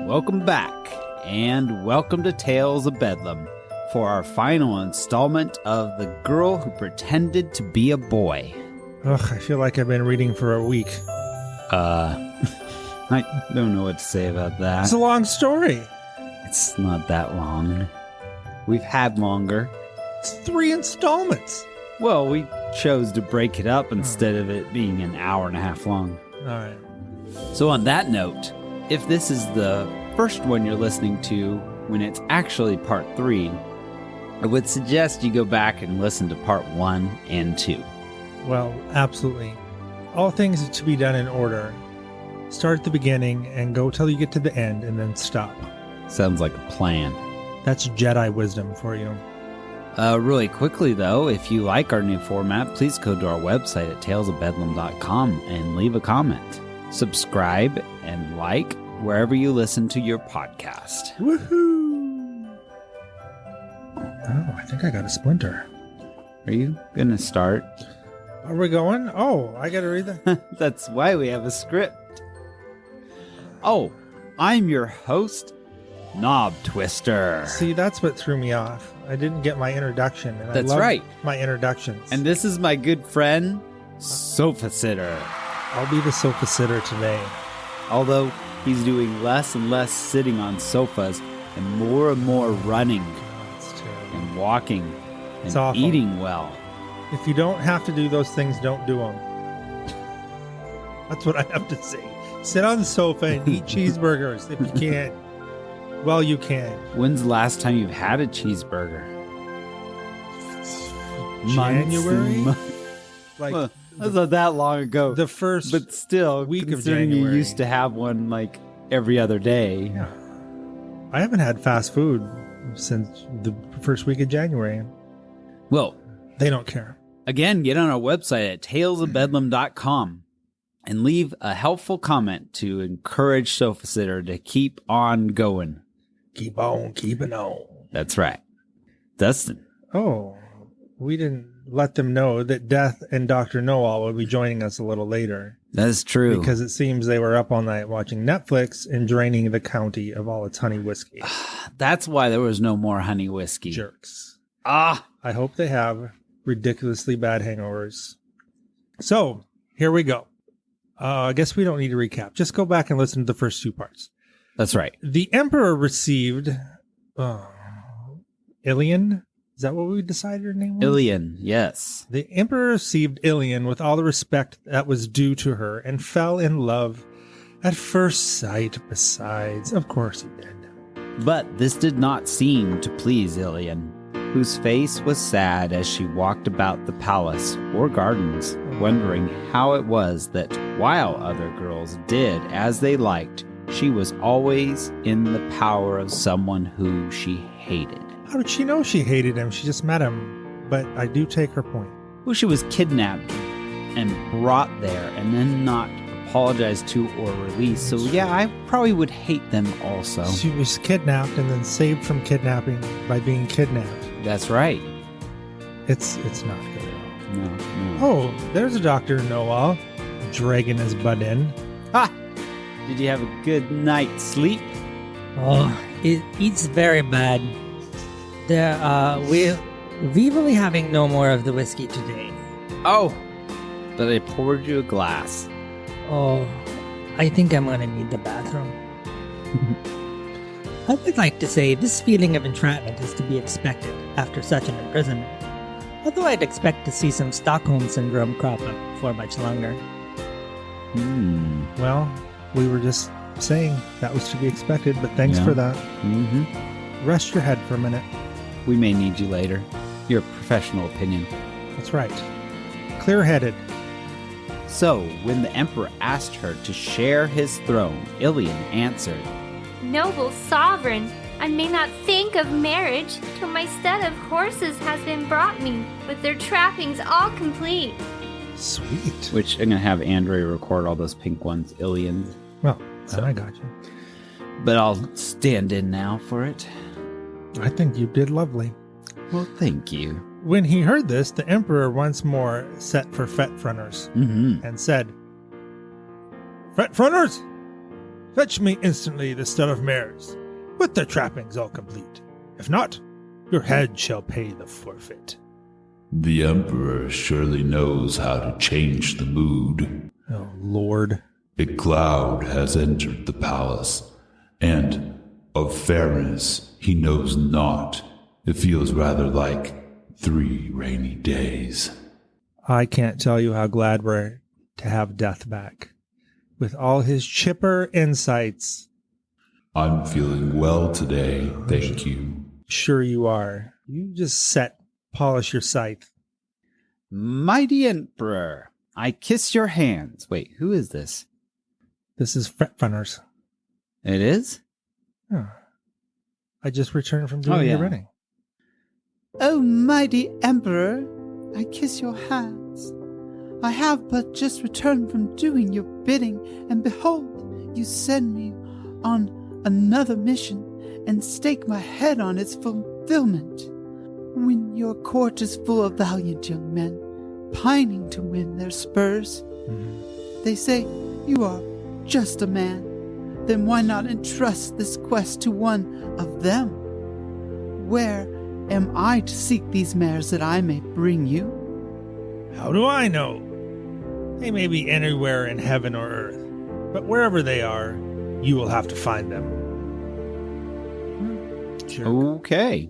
Welcome back, and welcome to Tales of Bedlam for our final installment of The Girl Who Pretended to Be a Boy. Ugh, I feel like I've been reading for a week. I don't know what to say about that. It's a long story. It's not that long. We've had longer. It's 3 installments. Well, we chose to break it up instead of it being an hour and a half long. All right. So on that note, if this is the first one you're listening to when it's actually part 3, I would suggest you go back and listen to part 1 and 2. Well, absolutely. All things to be done in order. Start at the beginning and go till you get to the end and then stop. Sounds like a plan. That's Jedi wisdom for you. Really quickly, though, if you like our new format, please go to our website at talesofbedlam.com and leave a comment. Subscribe and like wherever you listen to your podcast. Woohoo! Oh, I think I got a splinter. Are you going to start? Are we going? Oh, I got to read that. That's why we have a script. Oh, I'm your host, Knob Twister. See, that's what threw me off. I didn't get my introduction. And That's I love right. My introductions. And this is my good friend, Sofa Sitter. I'll be the sofa sitter today. Although he's doing less and less sitting on sofas and more running That's terrible. and walking It's and awful. eating well. If you don't have to do those things, don't do them. That's what I have to say. Sit on the sofa and eat cheeseburgers if you can. Well, you can. When's the last time you've had a cheeseburger? January? Months. Like Well, that's not that long ago. the first But still, week of considering you January. used to have one like every other day. Yeah. I haven't had fast food since the first week of January. Well, They don't care. again, get on our website at talesofbedlam.com and leave a helpful comment to encourage Sofa Sitter to keep on going. Keep on keeping on. That's right. Dustin. Oh, we didn't let them know that Death and Dr. Know-All will be joining us a little later. That is true. Because it seems they were up all night watching Netflix and draining the county of all its honey whiskey. That's why there was no more honey whiskey. Jerks. Ah, I hope they have ridiculously bad hangovers. So, here we go. I guess we don't need to recap. Just go back and listen to the first 2 parts. that's right. The Emperor received Ilion. Is that what we decided her name was? Ilion, yes. The Emperor received Ilion with all the respect that was due to her and fell in love at first sight besides. Of course he did. But this did not seem to please Ilion, whose face was sad as she walked about the palace or gardens, wondering how it was that while other girls did as they liked, she was always in the power of someone who she hated. How did she know she hated him? She just met him. But I do take her point. Who she was kidnapped and brought there and then not apologized to or released. So yeah, I probably would hate them also. She was kidnapped and then saved from kidnapping by being kidnapped. That's right. It's not good at all. No. Oh, there's a Dr. Know-All dragging his butt in. Ha! Did you have a good night's sleep? Oh, it's very bad. We're really having no more of the whiskey today. Oh, but I poured you a glass. Oh, I think I'm gonna need the bathroom. I would like to say this feeling of entrapment is to be expected after such an imprisonment. Although I'd expect to see some Stockholm Syndrome crop up for much longer. Well, we were just saying that was to be expected, but thanks Yeah. for that. Mm-hmm. Rest your head for a minute. We may need you later. Your professional opinion. That's right. Clear-headed. So, when the emperor asked her to share his throne, Ilion answered, Noble sovereign, I may not think of marriage till my stud of horses has been brought me, with their trappings all complete. Sweet. which I'm going to have Andre record all those pink ones, Ilions. Well, then I got you. But I'll stand in now for it. I think you did lovely. Well, thank you. When he heard this, the emperor once more set for Fet Fronters Mm-hmm. and said, Fet Fronters, Fetch me instantly the stud of mares, with their trappings all complete. If not, your head shall pay the forfeit. The Emperor surely knows how to change the mood. Oh, Lord. A cloud has entered the palace, and of fairness he knows not. It feels rather like 3 rainy days. I can't tell you how glad we're to have Death back. With all his chipper insights. I'm feeling well today, thank you. Sure you are. You just polish your scythe. Mighty Emperor, I kiss your hands. Wait, who is this? This is Fretfunners. It is? Oh. I just returned from doing your wedding. Oh, mighty Emperor, I kiss your hands. I have but just returned from doing your bidding, and behold, you send me on another mission and stake my head on its fulfillment. When your court is full of valiant young men, pining to win their spurs, they say you are just a man. Then why not entrust this quest to one of them? Where am I to seek these mares that I may bring you? How do I know? They may be anywhere in heaven or earth, but wherever they are, you will have to find them. Jerk. Okay.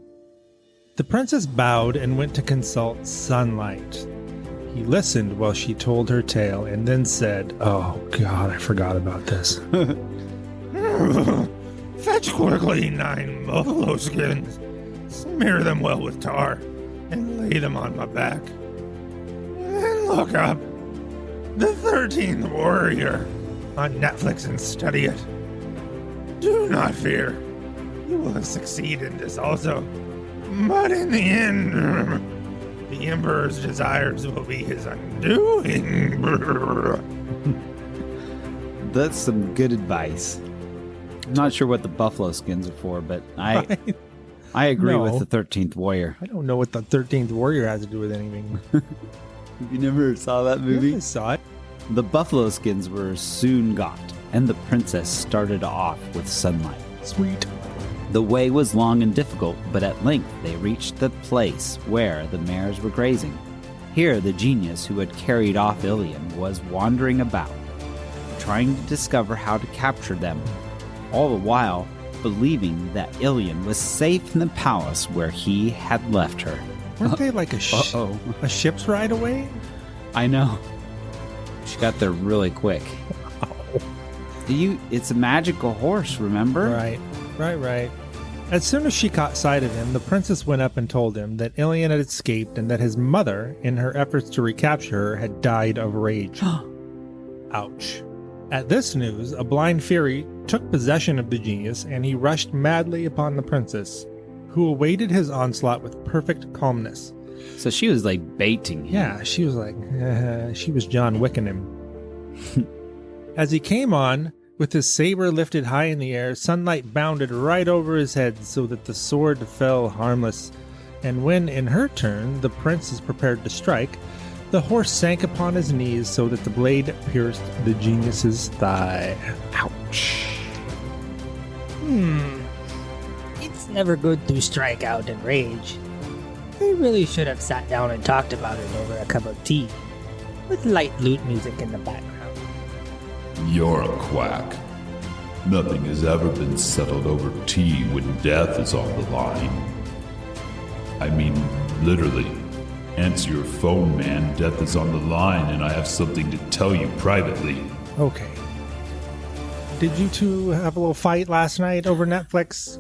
The princess bowed and went to consult Sunlight. He listened while she told her tale and then said, "Oh, God, I forgot about this. Fetch quickly 9 buffalo skins, smear them well with tar, and lay them on my back. And look up The 13th Warrior on Netflix and study it. Do not fear. You will succeed in this also. But in the end, the Emperor's desires will be his undoing." That's some good advice. I'm not sure what the buffalo skins are for, but I agree with the 13th Warrior. I don't know what the 13th Warrior has to do with anything. You never saw that movie? Yeah, I saw it. The buffalo skins were soon got, and the princess started off with Sunlight. Sweet. The way was long and difficult, but at length they reached the place where the mares were grazing. Here the genius who had carried off Ilion was wandering about, trying to discover how to capture them, all the while believing that Ilion was safe in the palace where he had left her. Weren't they like a ship's ride away? I know. She got there really quick. It's a magical horse, remember? Right. As soon as she caught sight of him, the princess went up and told him that Ilion had escaped and that his mother, in her efforts to recapture her, had died of rage. Ouch. At this news, a blind fury took possession of the genius, and he rushed madly upon the princess, who awaited his onslaught with perfect calmness. So she was like baiting him. Yeah, she was like, she was John Wicking him. As he came on, with his saber lifted high in the air, Sunlight bounded right over his head so that the sword fell harmless. And when, in her turn, the princess prepared to strike, the horse sank upon his knees so that the blade pierced the genius's thigh. Ouch. It's never good to strike out in rage. They really should have sat down and talked about it over a cup of tea, with light lute music in the background. You're a quack. Nothing has ever been settled over tea when death is on the line. I mean, literally. Answer your phone, man. Death is on the line, and I have something to tell you privately. Okay. Did you two have a little fight last night over Netflix?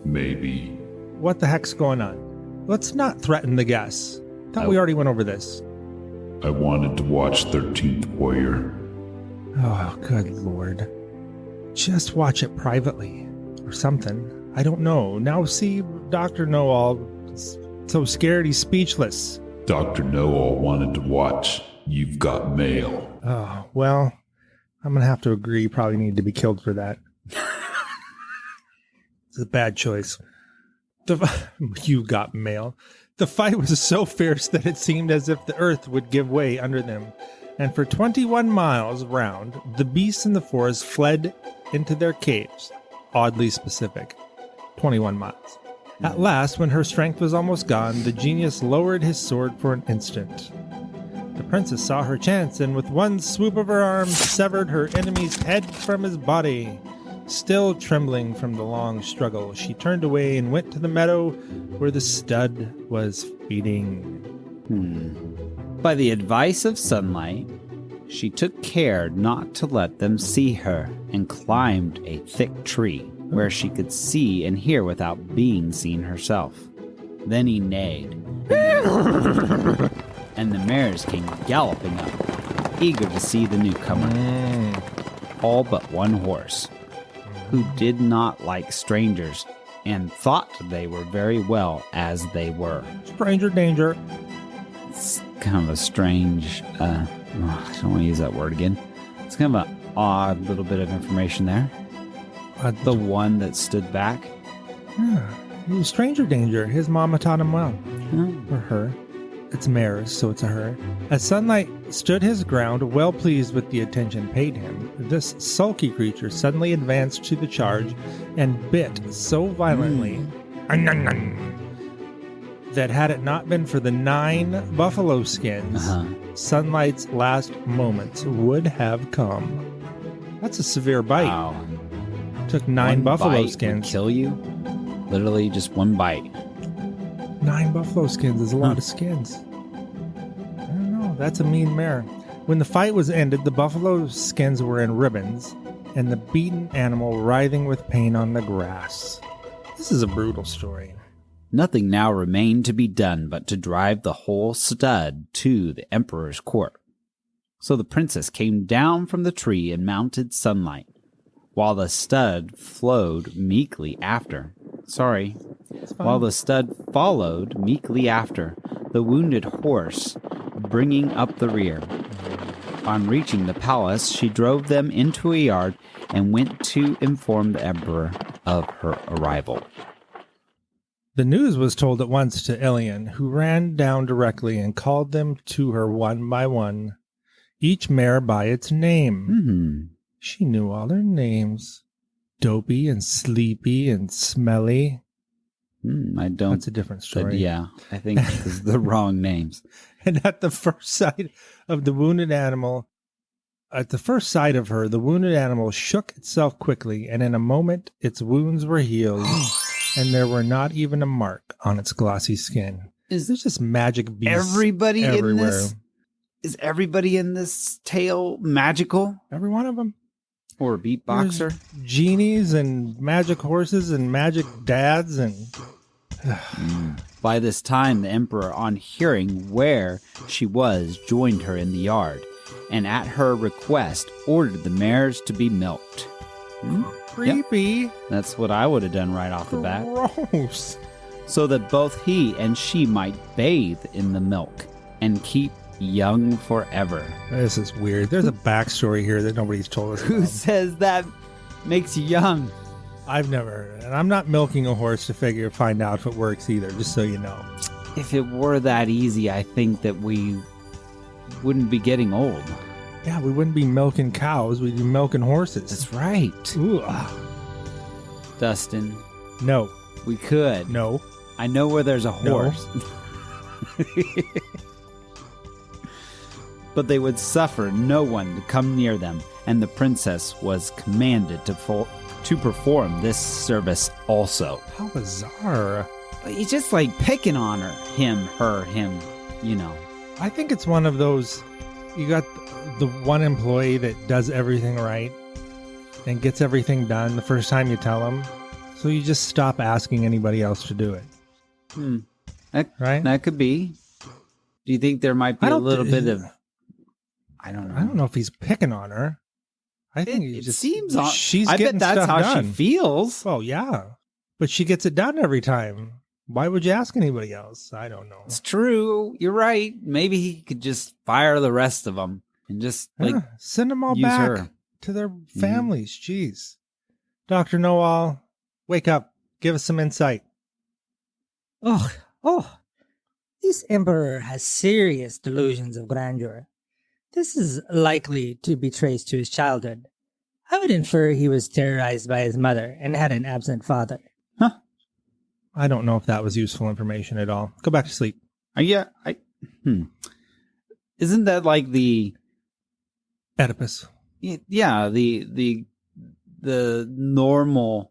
Maybe. What the heck's going on? Let's not threaten the guests. Thought we already went over this. I wanted to watch 13th Warrior. Oh, good lord. Just watch it privately. Or something. I don't know. Now see, Dr. Know-All so scared he's speechless. Dr. Know-All wanted to watch You've Got Mail. Oh, well, I'm going to have to agree. You probably need to be killed for that. It's a bad choice. You got mail. The fight was so fierce that it seemed as if the earth would give way under them. And for 21 miles round, the beasts in the forest fled into their caves. Oddly specific. 21 miles. At last, when her strength was almost gone, the genius lowered his sword for an instant. The princess saw her chance and with one swoop of her arm severed her enemy's head from his body. Still trembling from the long struggle, she turned away and went to the meadow where the stud was feeding. By the advice of Sunlight, she took care not to let them see her and climbed a thick tree where she could see and hear without being seen herself. Then he neighed, and the mares came galloping up, eager to see the newcomer. All but one horse, who did not like strangers and thought they were very well as they were. Stranger danger. It's kind of a strange, I don't want to use that word again. It's kind of an odd little bit of information there. The one that stood back. Yeah, he was stranger danger. His mama taught him well. Or her. It's mares, so it's a her. As Sunlight stood his ground, well pleased with the attention paid him, this sulky creature suddenly advanced to the charge and bit so violently that had it not been for the 9 buffalo skins, Sunlight's last moments would have come. That's a severe bite. Wow. Took 9 One buffalo bite skins. would kill you? Literally just one bite. 9 buffalo skins is a lot of skins. I don't know. That's a mean mare. When the fight was ended, the buffalo skins were in ribbons, and the beaten animal writhing with pain on the grass. This is a brutal story. Nothing now remained to be done but to drive the whole stud to the emperor's court. So the princess came down from the tree and mounted Sunlight, while the stud followed meekly after, the wounded horse bringing up the rear. On reaching the palace, she drove them into a yard and went to inform the emperor of her arrival. The news was told at once to Ilion, who ran down directly and called them to her one by one, each mare by its name. She knew all their names. Dopey and Sleepy and Smelly. I don't. That's a different story. Yeah, I think it's the wrong names. And at the first sight of the wounded animal, the wounded animal shook itself quickly, and in a moment its wounds were healed, and there were not even a mark on its glossy skin. There's just magic beasts Everybody everywhere. Is everybody in this tale magical? Every one of them. Or a beatboxer? There's genies and magic horses and magic dads and... By this time, the emperor, on hearing where she was, joined her in the yard, and at her request, ordered the mares to be milked. Creepy. Yep. That's what I would have done right off the bat. Gross. So that both he and she might bathe in the milk and keep young forever. This is weird. There's a backstory here that nobody's told us Who about. says that makes you young? I've never, and I'm not milking a horse to find out if it works either, just so you know. If it were that easy, I think that we wouldn't be getting old. Yeah, we wouldn't be milking cows, we'd be milking horses. That's right. Ooh. Dustin, No. we could. No. I know where there's a horse. But they would suffer no one to come near them, and the princess was commanded to perform this service also. How bizarre. He's just like picking on her, him, you know. I think it's one of those, you got the one employee that does everything right and gets everything done the first time you tell them, so you just stop asking anybody else to do it. Right? That could be. Do you think there might be a little bit of... I don't know. I don't know if he's picking on her. I think It seems she's I getting bet that's stuff how done. she feels. Well, yeah. But she gets it done every time. Why would you ask anybody else? I don't know. It's true. You're right. Maybe he could just fire the rest of them and just send them all use back her. to their families. Jeez. Dr. Noel, wake up. Give us some insight. This emperor has serious delusions of grandeur. This is likely to be traced to his childhood. I would infer he was terrorized by his mother and had an absent father. I don't know if that was useful information at all. Go back to sleep. Yeah, Isn't that like the Oedipus. yeah the normal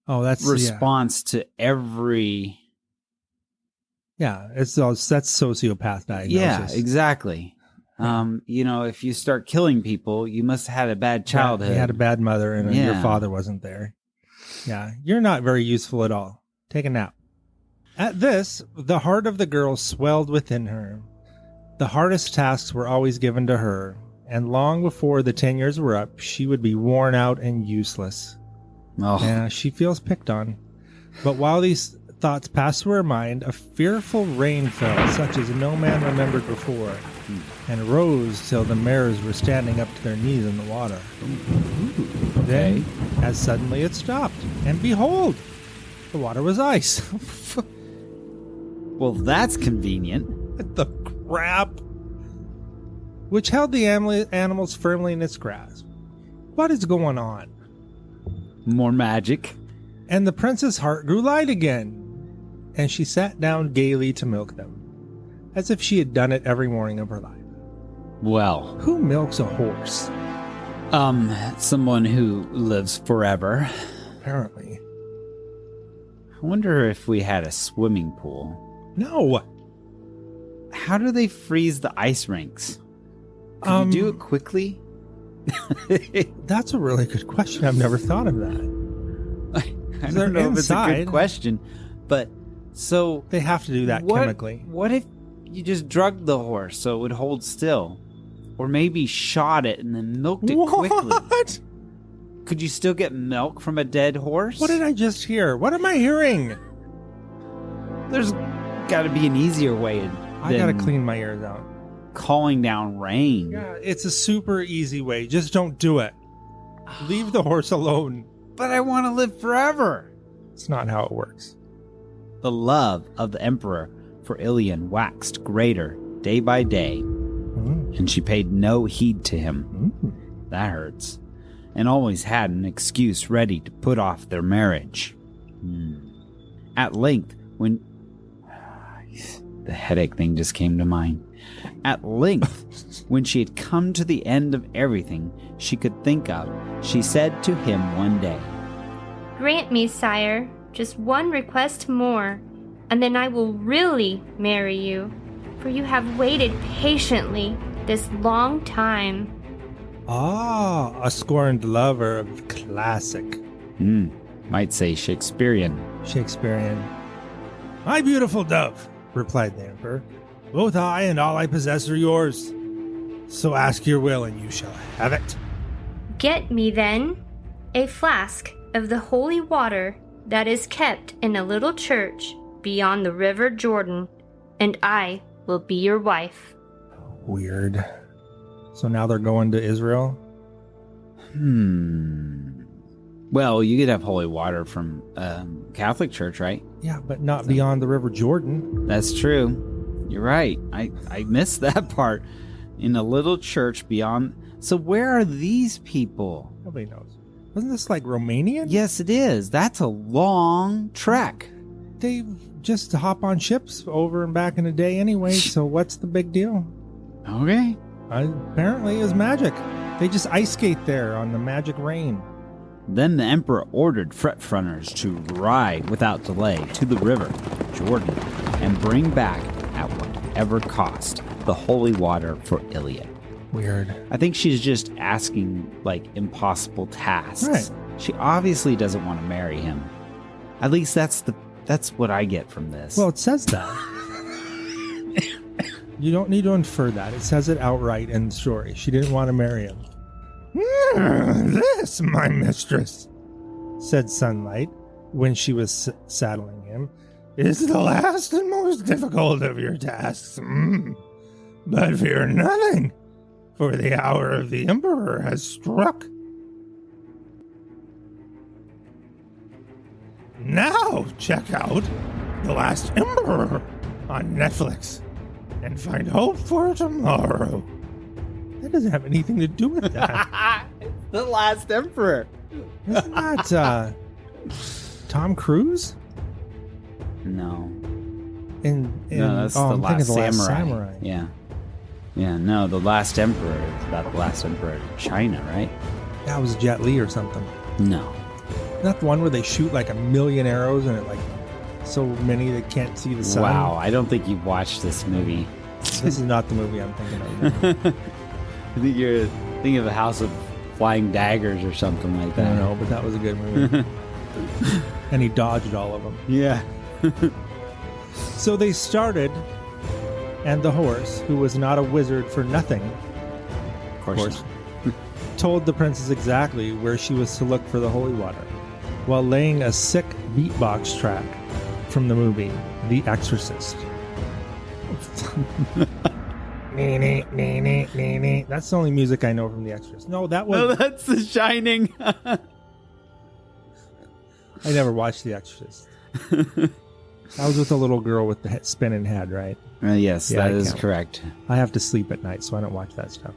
That's response to every that's sociopath diagnosis. Yeah, exactly. If you start killing people, you must have had a bad childhood. You had a bad mother and your father wasn't there. Yeah, you're not very useful at all. Take a nap. At this, the heart of the girl swelled within her. The hardest tasks were always given to her, and long before the 10 years were up, she would be worn out and useless. Oh. Yeah, she feels picked on. But while these thoughts passed through her mind, a fearful rain fell, such as no man remembered before, and rose till the mares were standing up to their knees in the water. Then, as suddenly it stopped, and behold, the water was ice. Well, that's convenient. What the crap? Which held the animals firmly in its grasp. What is going on? More magic. And the prince's heart grew light again, and she sat down gaily to milk them, as if she had done it every morning of her life. Well, who milks a horse? Someone who lives forever. Apparently. I wonder if we had a swimming pool. No. How do they freeze the ice rinks? Can you do it quickly? That's a really good question. I've never thought of that. I don't know if it's a good question, but so they have to do that chemically. What if you just drugged the horse so it would hold still? Or maybe shot it and then milked it quickly? What? Could you still get milk from a dead horse? What did I just hear? What am I hearing? There's got to be an easier way. I got to clean my ears out. Calling down rain. Yeah, it's a super easy way. Just don't do it. Leave the horse alone. But I want to live forever. It's not how it works. The love of the emperor for Ilion waxed greater day by day, and she paid no heed to him. That hurts. And always had an excuse ready to put off their marriage. At length, when... The headache thing just came to mind. At length, when she had come to the end of everything she could think of, she said to him one day, "Grant me, sire, just one request more, and then I will really marry you, for you have waited patiently this long time." A scorned lover of classic. Might say Shakespearean. "My beautiful dove," replied the emperor, "both I and all I possess are yours. So ask your will and you shall have it." "Get me, then, a flask of the holy water that is kept in a little church beyond the river Jordan, and I will be your wife." Weird. So now they're going to Israel? Well, you could have holy water from Catholic Church, right? Yeah, but not beyond the River Jordan. That's true. You're right. I missed that part. In a little church beyond... So where are these people? Nobody knows. Wasn't this like Romanian? Yes, it is. That's a long trek. They just hop on ships over and back in a day anyway, so what's the big deal? Okay. Apparently it's magic. They just ice skate there on the magic rain. Then the emperor ordered frontrunners to ride without delay to the river Jordan and bring back at whatever cost the holy water for Ilion. Weird. I think she's just asking like impossible tasks. Right. She obviously doesn't want to marry him. At least that's what I get from this. Well, it says that. You don't need to infer that. It says it outright in the story. She didn't want to marry him. "This, my mistress," said Sunlight when she was saddling him, "is the last and most difficult of your tasks. But fear nothing, for the hour of the emperor has struck. Now check out The Last Emperor on Netflix and find hope for tomorrow." That doesn't have anything to do with that. The Last Emperor. Isn't that Tom Cruise? No. No, that's The Last Samurai. Yeah. Yeah, no, The Last Emperor is about the last emperor of China, right? That was Jet Li or something. No. Not the one where they shoot like 1,000,000 arrows and it like so many they can't see the sun. Wow, I don't think you've watched this movie. This is not the movie I'm thinking of. I think you're thinking of a House of Flying Daggers or something like I that. don't know, but that was a good movie. And he dodged all of them. Yeah. So they started, and the horse, who was not a wizard for nothing, Of course. told the princess exactly where she was to look for the holy water, while laying a sick beatbox track from the movie The Exorcist. That's the only music I know from The Exorcist. No, that was... No, that's The Shining. I never watched The Exorcist. I was with a little girl with the spinning head, right? Yes, Yeah, that I is count. correct. I have to sleep at night, so I don't watch that stuff.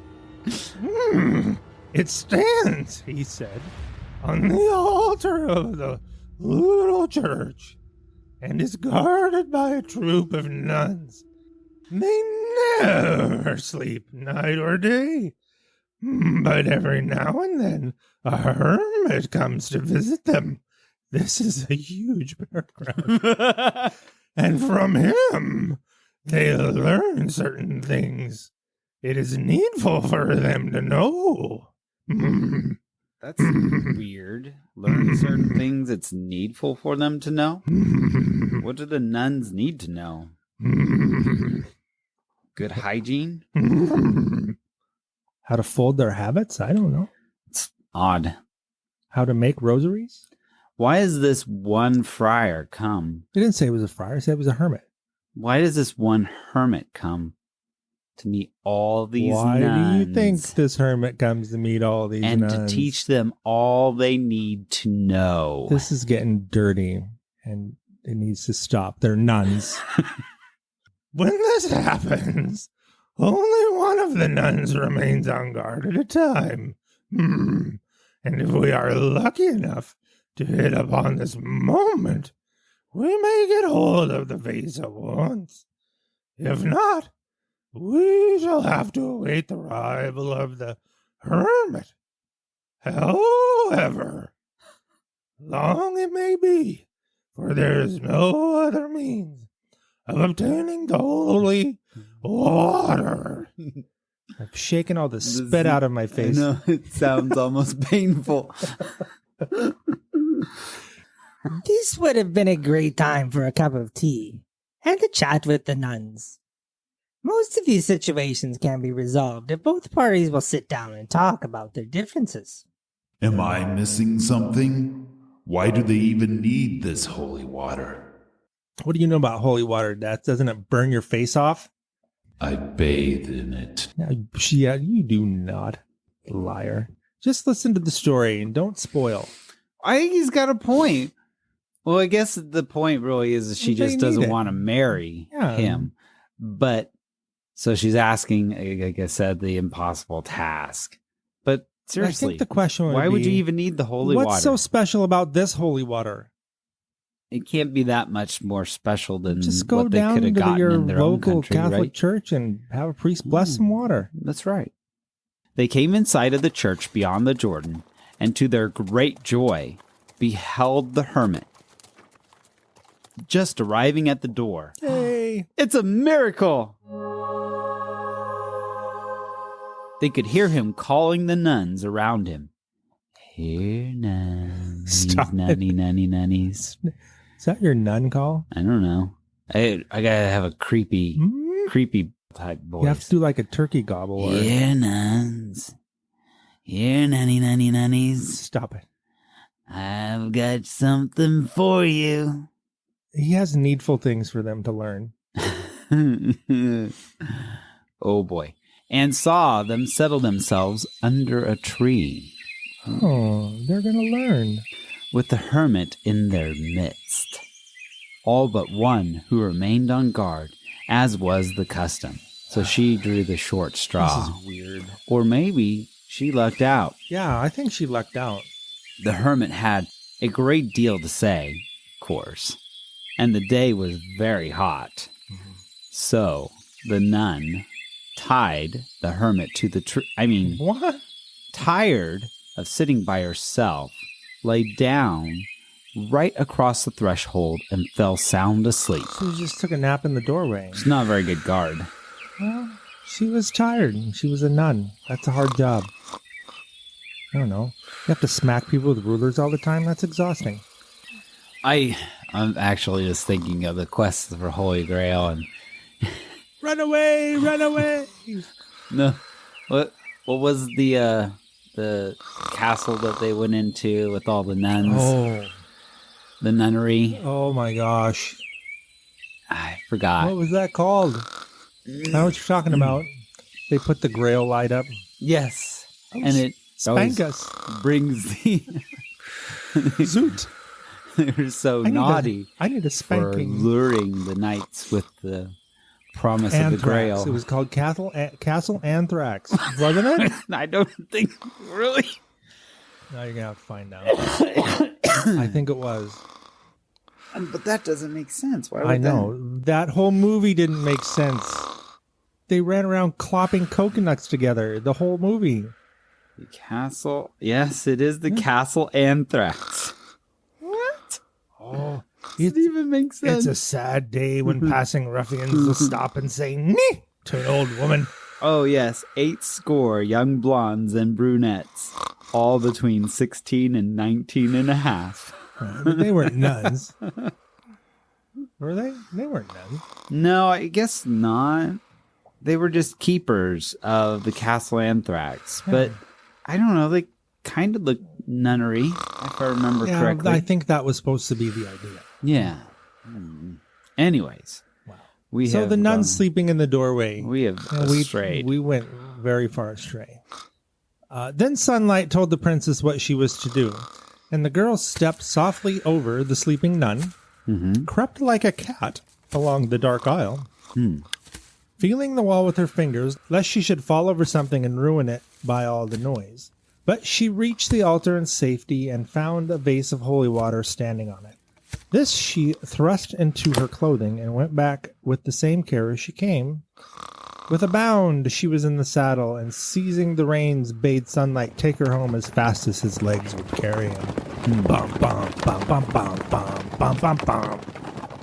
It stands, he said, on the altar of the little church and is guarded by a troop of nuns. They never sleep night or day, but every now and then a hermit comes to visit them. This is a huge paragraph. And from him, they learn certain things. It is needful for them to know. That's weird. Learn certain things it's needful for them to know? What do the nuns need to know? Good hygiene? How to fold their habits? I don't know. It's odd. How to make rosaries? Why does this one friar come? They didn't say it was a friar. They said it was a hermit. Why does this one hermit come to meet all these Why nuns? do you think this hermit comes to meet all these and nuns? to teach them all they need to know. This is getting dirty, and it needs to stop. They're nuns. When this happens, only one of the nuns remains on guard at a time. And if we are lucky enough to hit upon this moment, we may get hold of the vase at once. If not, we shall have to await the arrival of the hermit. However long it may be, for there is no other means of obtaining the holy water. I've shaken all the spit out of my face. I know, it sounds almost painful. This would have been a great time for a cup of tea and to chat with the nuns. Most of these situations can be resolved if both parties will sit down and talk about their differences. Am I missing something? Why do they even need this holy water? What do you know about holy water, Death? Doesn't it burn your face off? I bathe in it. Yeah, you do not. Liar. Just listen to the story and don't spoil. I think he's got a point. Well, I guess the point really is that she They just need doesn't it. want to marry Yeah. him. But so she's asking, like I said, the impossible task. But seriously, I think the question would why would be, you even need the holy what's water? so special about this holy water? It can't be that much more special than Just go what they down could have to gotten your in their own local country, Catholic right? church and have a priest bless some water. That's right. They came in sight of the church beyond the Jordan, and to their great joy, beheld the hermit. Just arriving at the door. Hey. It's a miracle! They could hear him calling the nuns around him. Here, nuns, Stop it. nunny, nunny, nunnies. Is that your nun call? I don't know. I gotta have a creepy type voice. You have to do like a turkey gobble. Or... Here, nuns. Here, nunny, nunny, nunnies. Stop it. I've got something for you. He has needful things for them to learn. Oh boy. And saw them settle themselves under a tree, Oh, they're going to learn. with the hermit in their midst. All but one who remained on guard, as was the custom. So she drew the short straw. This is weird. Or maybe she lucked out. Yeah, I think she lucked out. The hermit had a great deal to say, of course, and the day was very hot. So the nun tied the hermit to the tree. What? Tired of sitting by herself, lay down right across the threshold and fell sound asleep. She just took a nap in the doorway. She's not a very good guard. Well, she was tired. She was a nun. That's a hard job. I don't know. You have to smack people with rulers all the time? That's exhausting. I'm actually just thinking of the quest for Holy Grail and Run away! Run away! no, what was the castle that they went into with all the nuns? Oh. The nunnery. Oh my gosh. I forgot. What was that called? I know what you're talking about. They put the grail light up. Yes. Oh, And it Spank always us. brings the... Zoot. They're so naughty I need a for spanking. luring the knights with the promise of the grail. It was called Castle Anthrax, wasn't it? I don't think... Really? Now you're going to have to find out. I think it was. But that doesn't make sense. Why would I know. That whole movie didn't make sense. They ran around clopping coconuts together. The whole movie. The castle... Yes, it is the Castle Anthrax. What? Oh, It even makes sense. It's a sad day when passing ruffians will stop and say, "Nee!" to an old woman. Oh, yes. 80 young blondes and brunettes, all between 16 and 19 and a half. They weren't nuns. Were they? They weren't nuns. No, I guess not. They were just keepers of the Castle Anthrax. But I don't know. They kind of look nunnery, if I remember correctly. I think that was supposed to be the idea. Yeah. Anyways. Wow. So the nun's sleeping in the doorway. We have strayed. We went very far astray. Then Sunlight told the princess what she was to do, and the girl stepped softly over the sleeping nun, crept like a cat along the dark aisle, feeling the wall with her fingers, lest she should fall over something and ruin it by all the noise. But she reached the altar in safety and found a vase of holy water standing on it. This she thrust into her clothing and went back with the same care as she came. With a bound, she was in the saddle, and seizing the reins, bade Sunlight take her home as fast as his legs would carry him. Bum, bum, bum, bum, bum, bum, bum, bum, bum.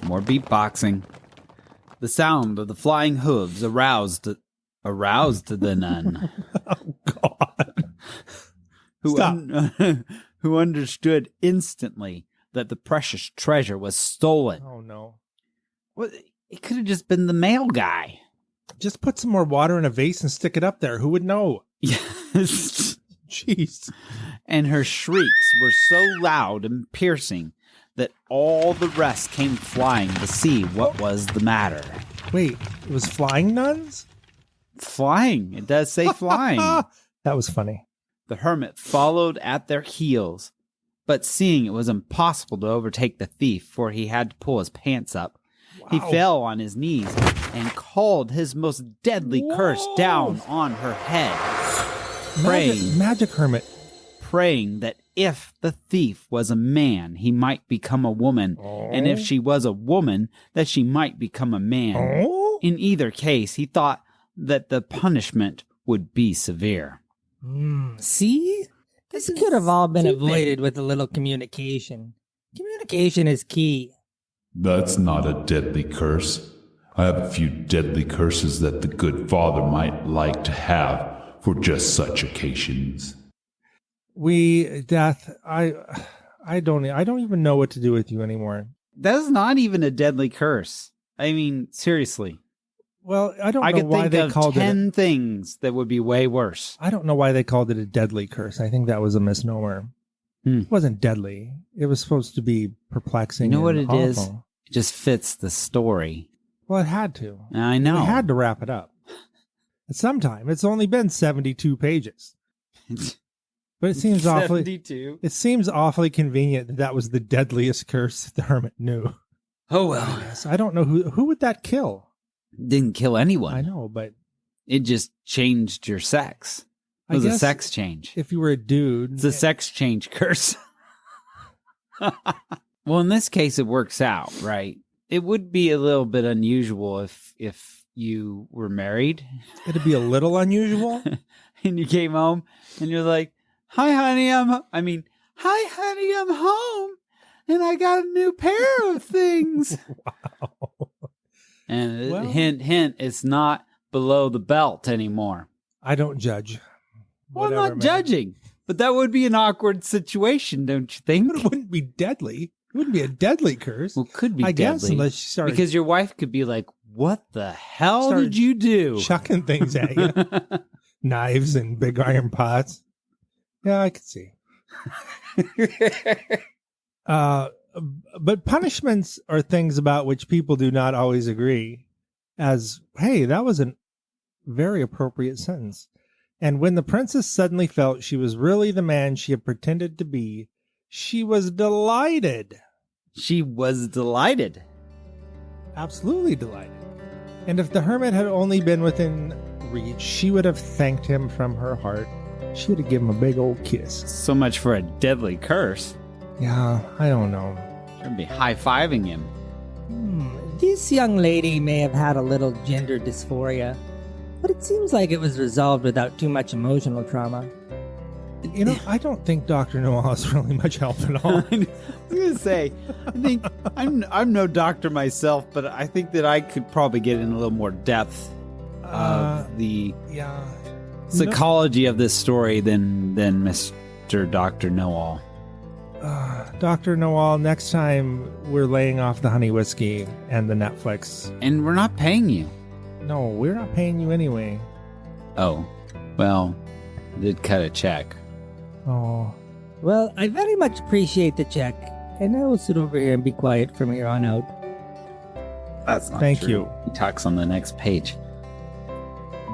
More beatboxing. The sound of the flying hooves aroused the nun. Oh, God. Who understood instantly that the precious treasure was stolen. Oh, no. Well, it could have just been the mail guy. Just put some more water in a vase and stick it up there. Who would know? Yes. Jeez. And her shrieks were so loud and piercing that all the rest came flying to see what was the matter. Wait, it was flying nuns? Flying. It does say flying. That was funny. The hermit followed at their heels, but seeing it was impossible to overtake the thief, for he had to pull his pants up, he fell on his knees and called his most deadly curse down on her head, Magic hermit. praying that if the thief was a man, he might become a woman, and if she was a woman, that she might become a man. In either case, he thought that the punishment would be severe. See? This could have all been avoided with a little communication. Communication is key. That's not a deadly curse. I have a few deadly curses that the good father might like to have for just such occasions. I don't even know what to do with you anymore. That's not even a deadly curse. I mean, seriously. Well, I don't I know could why think they of called 10 things that would be way worse. I don't know why they called it a deadly curse. I think that was a misnomer. It wasn't deadly. It was supposed to be perplexing. You know what it awful. is? It just fits the story. Well, it had to. I know. We had to wrap it up. At some time. It's only been 72 pages. But it seems 72. It seems awfully convenient that was the deadliest curse the hermit knew. Oh, well. Yes, I don't know who would that kill. Didn't kill anyone. I know, but It just changed your sex. It was a guess sex change. If you were a dude, It's a sex change curse. Well, in this case, it works out, right? It would be a little bit unusual if you were married it'd be a little unusual. and you came home and you're like, hi, honey, I'm home and I got a new pair of things. Wow. And Well- hint, it's not below the belt anymore. I don't judge. Well, I'm Whatever, not man. judging, but that would be an awkward situation, don't you think? But it wouldn't be deadly. It wouldn't be a deadly curse. Well, it could be I guess, deadly. unless you started Because your wife could be like, what the hell Started did you do? chucking things at you. Knives and big iron pots. Yeah, I could see. But punishments are things about which people do not always agree. As, hey, that was a very appropriate sentence. And when the princess suddenly felt she was really the man she had pretended to be, she was delighted. She was delighted. Absolutely delighted. And if the hermit had only been within reach, she would have thanked him from her heart. She would have given him a big old kiss. So much for a deadly curse. Yeah, I don't know. She'd be high-fiving him. This young lady may have had a little gender dysphoria, but it seems like it was resolved without too much emotional trauma. You know, I don't think Dr. Noel is really much help at all. I was gonna say, I think I'm no doctor myself, but I think that I could probably get in a little more depth of the Yeah. psychology of this story than Mr. Dr. Know-All. Dr. Noel, next time we're laying off the honey whiskey and the Netflix. And we're not paying you. No, we're not paying you anyway. Oh, well, did cut a check. Oh, Well, I very much appreciate the check, and I will sit over here and be quiet from here on out. That's not Thank true. you. He talks on the next page.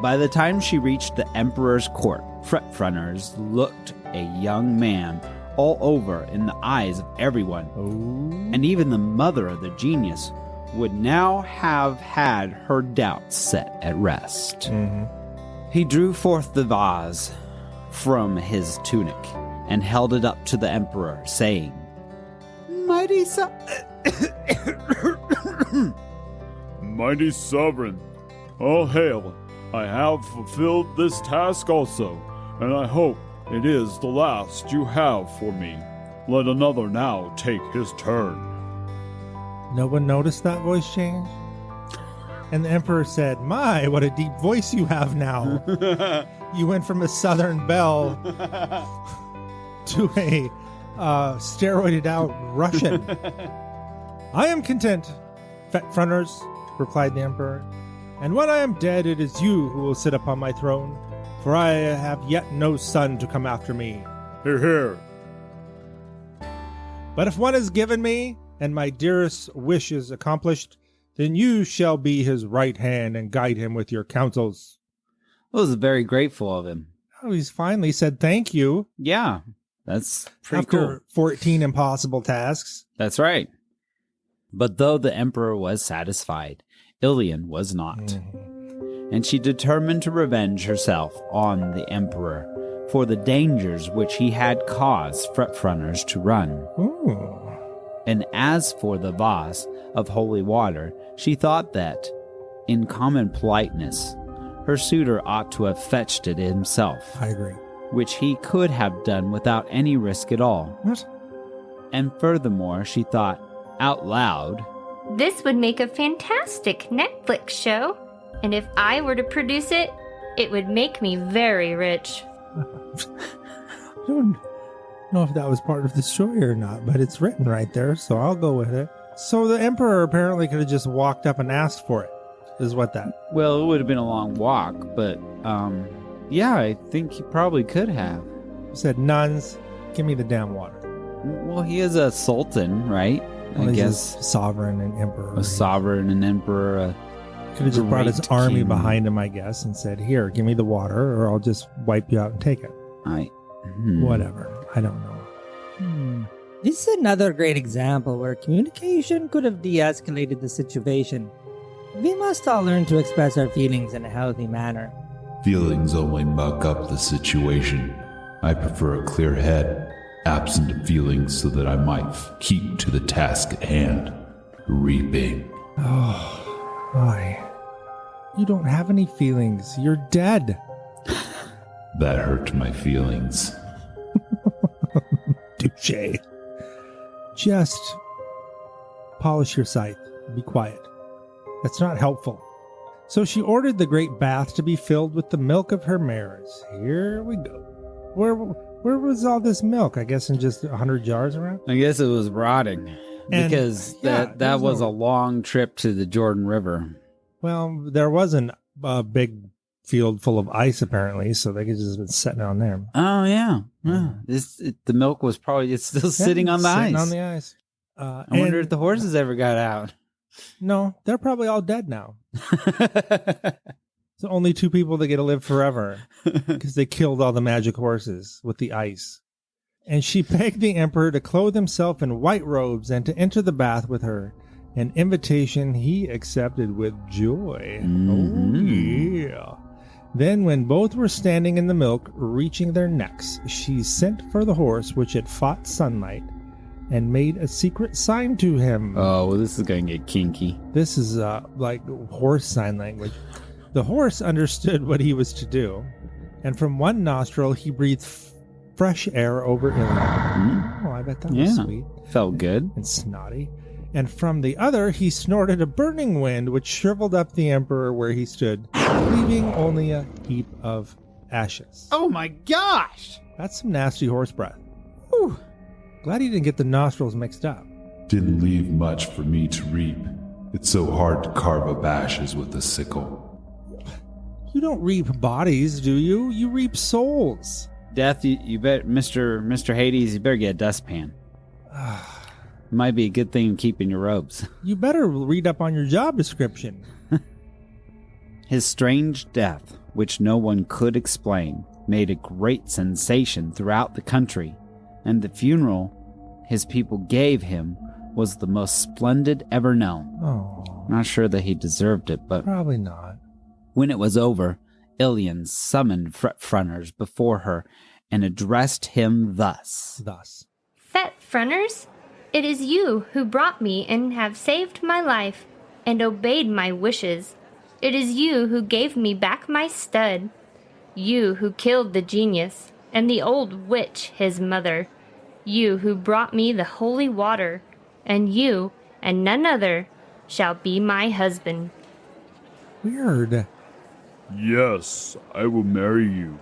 By the time she reached the emperor's court, fretfrunners looked a young man all over in the eyes of everyone, and even the mother of the genius would now have had her doubts set at rest. He drew forth the vase from his tunic and held it up to the emperor, saying, Mighty Mighty sovereign, all hail. I have fulfilled this task also, and I hope it is the last you have for me. Let another now take his turn. no one noticed that voice change? And the emperor said, my, what a deep voice you have now. You went from a southern belle to a steroided out Russian. I am content, fretfrunners, replied the emperor. And when I am dead, it is you who will sit upon my throne, for I have yet no son to come after me. Hear, hear. But if one is given me, and my dearest wish is accomplished, then you shall be his right hand and guide him with your counsels. I was very grateful of him. Oh, he's finally said thank you Yeah, that's pretty after cool. 14 impossible tasks. That's right. But though the emperor was satisfied, Ilion was not. And she determined to revenge herself on the emperor for the dangers which he had caused fretfrunners to run. Ooh. And as for the vase of holy water, she thought that, in common politeness, her suitor ought to have fetched it himself, I agree. which he could have done without any risk at all. What? And furthermore, she thought out loud, This would make a fantastic Netflix show, and if I were to produce it, it would make me very rich. I don't know if that was part of the story or not, but it's written right there, so I'll go with it. So the emperor apparently could have just walked up and asked for it, is what that. well, it would have been a long walk, but, yeah, I think he probably could have. Said, nuns, give me the damn water. Well, he is a sultan, right? Well, I he's guess a sovereign and emperor. a sovereign, an emperor, Could have just brought his great army king. behind him, I guess, and said, here, give me the water, or I'll just wipe you out and take it. Whatever. I don't know. This is another great example where communication could have de-escalated the situation. We must all learn to express our feelings in a healthy manner. Feelings only muck up the situation. I prefer a clear head, absent of feelings, so that I might keep to the task at hand, reaping. Oh, why? You don't have any feelings. You're dead. That hurt my feelings. Touché. Just polish your scythe. Be quiet. That's not helpful. So she ordered the great bath to be filled with the milk of her mares. Here we go. Where was all this milk? I guess in just 100 jars around? I guess it was rotting because that was a long trip to the Jordan River. Well, there wasn't a big field full of ice apparently, so they could just been sitting on there. Oh yeah, yeah. The milk was probably still sitting on the ice. Sitting on the ice. I wonder if the horses ever got out. No, they're probably all dead now. It's only 2 people that get to live forever because they killed all the magic horses with the ice. And she begged the emperor to clothe himself in white robes and to enter the bath with her, an invitation he accepted with joy. Oh, yeah. Then, when both were standing in the milk, reaching their necks, she sent for the horse which had fought sunlight and made a secret sign to him. Oh, well, this is going to get kinky. This is like horse sign language. The horse understood what he was to do, and from one nostril he breathed fresh air over Ilion. Oh, I bet that was sweet. Felt good. And snotty. And from the other he snorted a burning wind which shriveled up the emperor where he stood, leaving only a heap of ashes. Oh my gosh! That's some nasty horse breath. Whew. Glad he didn't get the nostrils mixed up. Didn't leave much for me to reap. It's so hard to carve up ashes with a sickle. You don't reap bodies, do you? You reap souls. Death, you bet, Mr. Hades, you better get a dustpan. It might be a good thing keeping your robes. You better read up on your job description. His strange death, which no one could explain, made a great sensation throughout the country, and the funeral his people gave him was the most splendid ever known. Oh. Not sure that he deserved it, but Probably not. when it was over, Ilion summoned Fretfrunners before her and addressed him thus. Fet Frunners, it is you who brought me and have saved my life and obeyed my wishes. It is you who gave me back my stud. You who killed the genius and the old witch, his mother. You who brought me the holy water, and you and none other shall be my husband. Weird. Yes, I will marry you,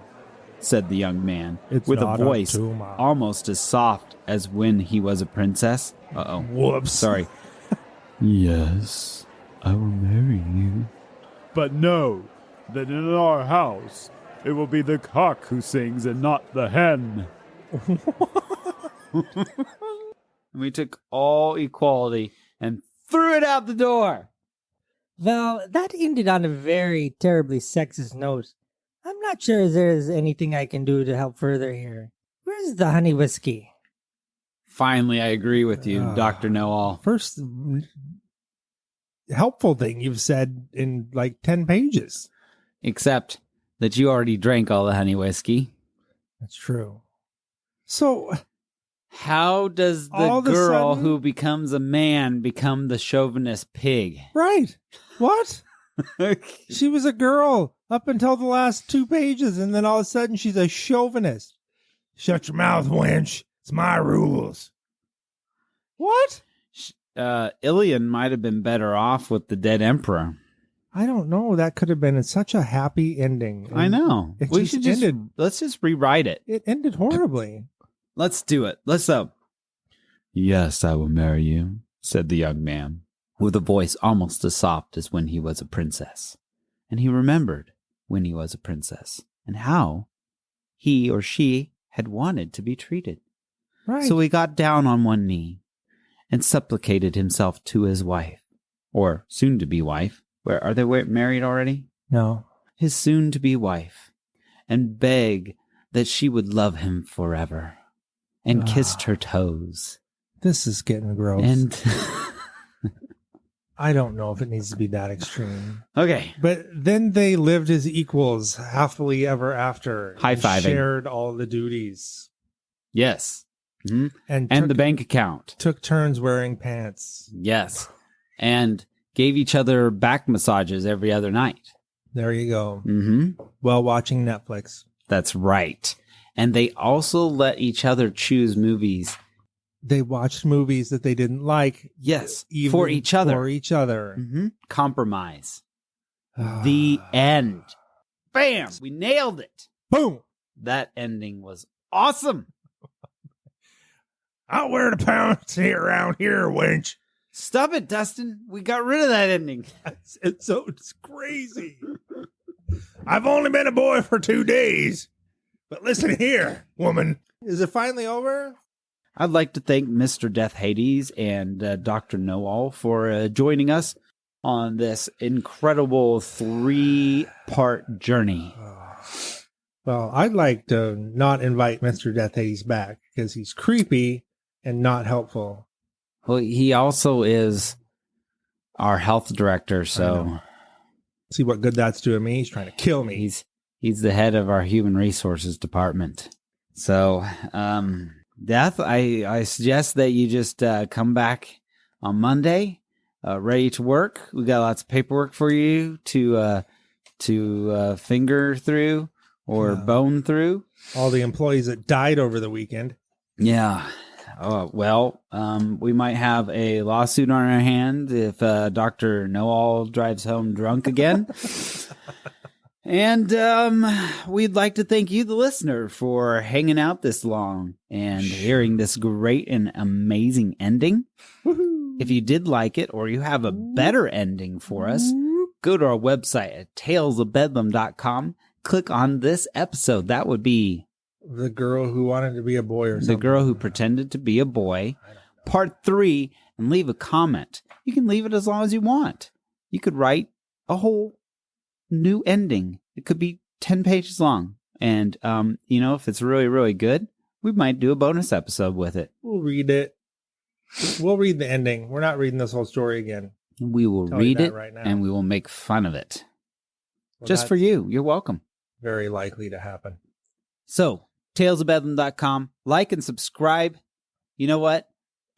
said the young man, It's with a not up voice to my- almost as soft as when he was a princess. Uh-oh. Whoops. Sorry. Yes, I will marry you. But know that in our house it will be the cock who sings and not the hen. We took all equality and threw it out the door. Well, that ended on a very terribly sexist note. I'm not sure there's anything I can do to help further here. Where's the honey whiskey? Finally, I agree with you, Dr. Know-All. First helpful thing you've said in like 10 pages. Except that you already drank all the honey whiskey. That's true. So, how does All the of a girl sudden- who becomes a man become the chauvinist pig? right. What? She was a girl up until the last 2 pages, and then all of a sudden she's a chauvinist. Shut your mouth, wench. It's my rules. What? Ilion might have been better off with the dead emperor. I don't know. That could have been such a happy ending. I know. It We just should ended. let's just rewrite it. It ended horribly. Let's do it. Let's Yes, I will marry you, said the young man, with a voice almost as soft as when he was a princess. And he remembered when he was a princess and how he or she had wanted to be treated. Right. So he got down on one knee and supplicated himself to his wife, or soon-to-be wife. Are they married already? No. His soon-to-be wife, and begged that she would love him forever, and kissed her toes. This is getting gross. And I don't know if it needs to be that extreme. Okay. But then they lived as equals happily ever after. High-fiving. Shared all the duties. Yes. Mhm. And The bank account. took turns wearing pants. Yes. And gave each other back massages every other night. There you go. Mm-hmm. While watching Netflix. That's right. And they also let each other choose movies. They watched movies that they didn't like. Yes. Even For each other. For each other. Mm-hmm. Compromise. The end. Bam! We nailed it. Boom! That ending was awesome. I'll wear the pounds here around here, wench. Stop it, Dustin. We got rid of that ending. It's crazy. I've only been a boy for 2 days. But listen here, woman. Is it finally over? I'd like to thank Mr. Death Hades and Dr. Know-All for joining us on this incredible 3-part journey. Well, I'd like to not invite Mr. Death Hades back because he's creepy and not helpful. Well, he also is our health director, so See what good that's doing me. He's trying to kill me. he's the head of our human resources department. So, Death, I suggest that you just come back on Monday, ready to work. We got lots of paperwork for you to finger through or bone through. All the employees that died over the weekend. Yeah. Well, we might have a lawsuit on our hand if Dr. Know-All drives home drunk again. And we'd like to thank you, the listener, for hanging out this long and hearing this great and amazing ending. Woohoo. If you did like it or you have a better ending for us, go to our website at talesofbedlam.com. Click on this episode. That would be The girl who wanted to be a boy or something. The Girl Who Pretended to Be a Boy, Part 3, and leave a comment. You can leave it as long as you want. You could write a whole new ending. It could be 10 pages long. And, if it's really, really good, we might do a bonus episode with it. We'll read it. We'll read the ending. We're not reading this whole story again. We will Tell you read that it, right now. and we will make fun of it. Well, Just for that's you. You're welcome. Very likely to happen. So, talesofbedlam.com. Like and subscribe. You know what?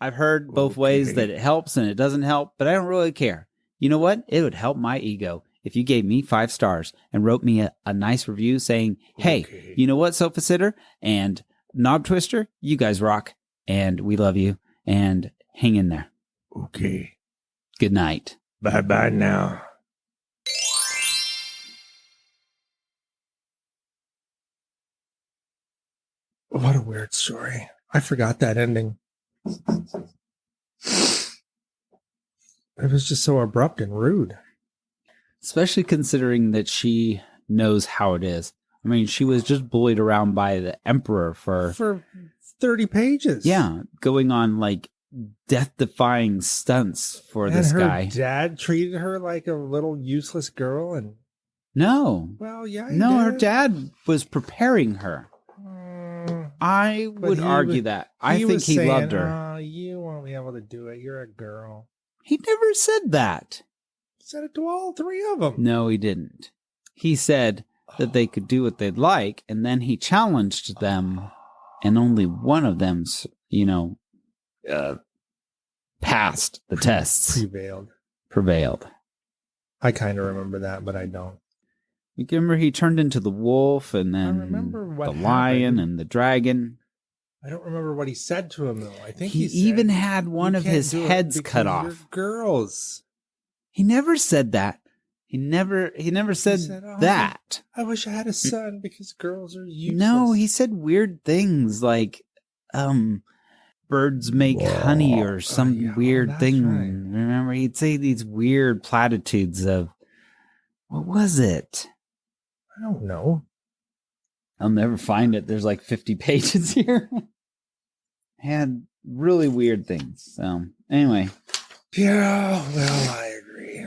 I've heard both ways that it helps and it doesn't help, but I don't really care. You know what? It would help my ego if you gave me 5 stars and wrote me a nice review saying, hey, you know what, Sofa Sitter and Knob Twister? You guys rock, and we love you, and hang in there. Okay. Good night. Bye-bye now. What a weird story. I forgot that ending. It was just so abrupt and rude. Especially considering that she knows how it is. I mean, she was just bullied around by the Emperor for 30 pages. Yeah, going on like death-defying stunts for this her guy. Dad treated her like a little useless girl, and no, he her did. dad was preparing her. I would argue that. I think he loved her. Oh, you won't be able to do it. You're a girl. He never said that. He said it to all 3 of them. No, he didn't. He said that they could do what they'd like, and then he challenged them, and only one of them, passed the tests. Prevailed. I kind of remember that, but I don't. You remember he turned into the wolf, and then the lion and the dragon. I don't remember what he said to him, though. I think he said, even had one of his heads cut off. You're girls. He never said that. He never said that. I wish I had a son because girls are useless. No, he said weird things like, birds make honey or some weird thing. Right. Remember, he'd say these weird platitudes of, what was it? I don't know. I'll never find it. There's like 50 pages here. Had really weird things. So, anyway. Yeah, well, I agree.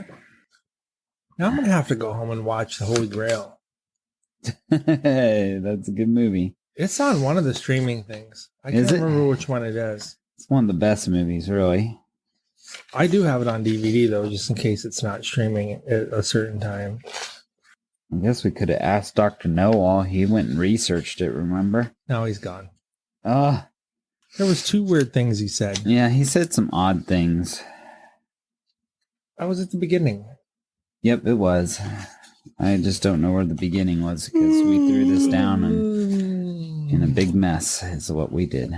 Now I'm going to have to go home and watch The Holy Grail. Hey, that's a good movie. It's on one of the streaming things. I can't remember which one it is. It's one of the best movies, really. I do have it on DVD, though, just in case it's not streaming at a certain time. I guess we could have asked Dr. Know-All. He went and researched it, remember? Now he's gone. Uh, There was 2 weird things he said. yeah, he said some odd things. I was at the beginning. Yep, it was. I just don't know where the beginning was because we threw this down and in a big mess is what we did.